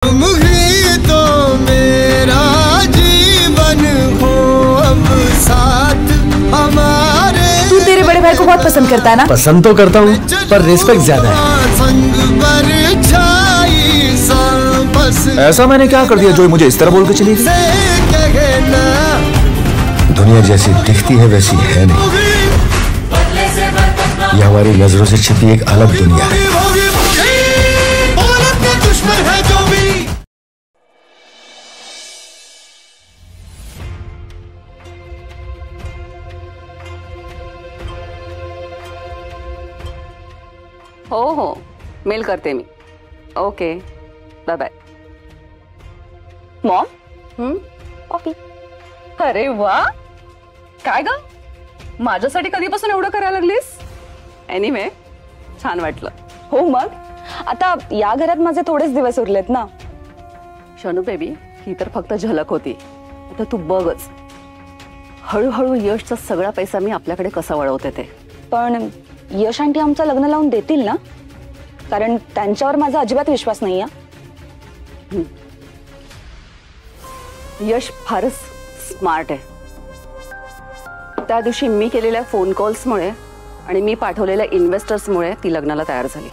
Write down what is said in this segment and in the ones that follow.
तुम ही तो मेरा जीवन हो, अब साथ हमारे। तू तेरे बड़े भाई को बहुत पसंद करता है ना? पसंद तो करता हूँ, पर रिस्पेक्ट ज्यादा है। संग परछाई सा बस ऐसा मैंने क्या कर दिया जो मुझे इस तरह बोल के चली गई? दुनिया जैसी दिखती है वैसी है नहीं, ये हमारी नजरों से छिपी एक अलग दुनिया है। हो मेल करते मी। Okay bye bye. Mom coffee. अरे वा, काय ग माझ्यासाठी कधीपासून एवढं करायला लागलीस? एनिवे छान वाटलं। हो मग, आता या घरात माझे थोडेच दिवस उरलेत ना। शनू बेबी, ही तर फक्त झलक होती, आता तू बघच हळूहळू यशचा सगळा पैसा मी आपल्याकडे कसा वळवते ते। पण यश आंटी आमचं लग्न लावून देतील ना? कारण त्यांच्यावर माझा अजिबात विश्वास नाही आहे। यश फारच स्मार्ट आहे। त्या दिवशी मी केलेल्या फोन कॉल्समुळे आणि मी पाठवलेल्या इन्व्हेस्टर्समुळे ती लग्नाला तयार झाली,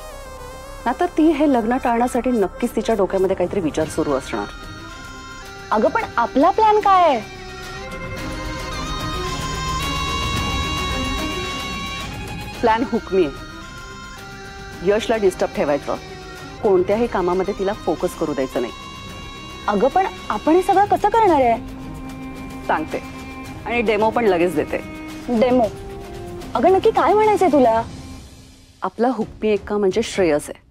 नाहीतर ती हे लग्न टाळण्यासाठी नक्कीच तिच्या डोक्यामध्ये काहीतरी विचार सुरू असणार। अगं पण आपला प्लॅन काय आहे? प्लॅन हुकमी आहे। यशला डिस्टर्ब ठेवायचं, कोणत्याही कामामध्ये तिला फोकस करू द्यायचं नाही। अगं पण आपण हे सगळं कसं करणार आहे? सांगते आणि डेमो पण लगेच देते। डेमो? अगं नक्की काय म्हणायचंय तुला? आपला हुकमी एक्का म्हणजे श्रेयस आहे।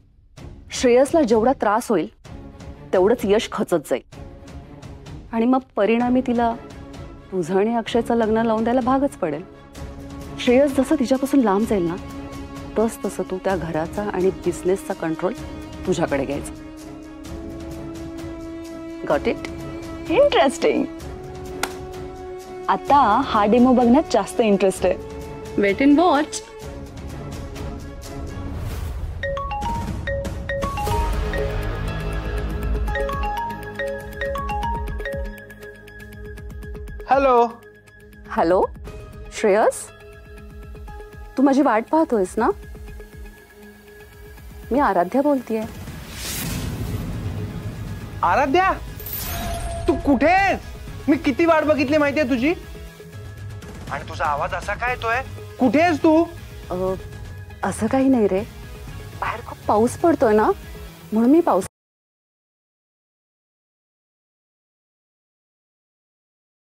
श्रेयसला जेवढा त्रास होईल तेवढंच यश खचत जाईल, आणि मग परिणामी तिला तुझं आणि अक्षयचं लग्न लावून द्यायला भागच पडेल। श्रेयस जसं तिच्यापासून लांब जाईल ना, तसं तू त्या घराचा आणि बिझनेसचा कंट्रोल तुझ्याकडे घ्यायचा। Got it? इंटरेस्टिंग। आता हा डेमो बघण्यात जास्त इंटरेस्ट आहे। Wait and watch. Hello hello Shreyas, तू माझी वाट पाहतोयस ना? मी आराध्या बोलतेय। आराध्या, तू कुठे आहेस? मी किती वाट बघितली माहितीये तुझी, आणि तुझा आवाज असा काय येतोय? कुठे आहेस तू? असं काही नाही रे, बाहेर खूप पाऊस पडतोय ना, म्हणून मी पाऊस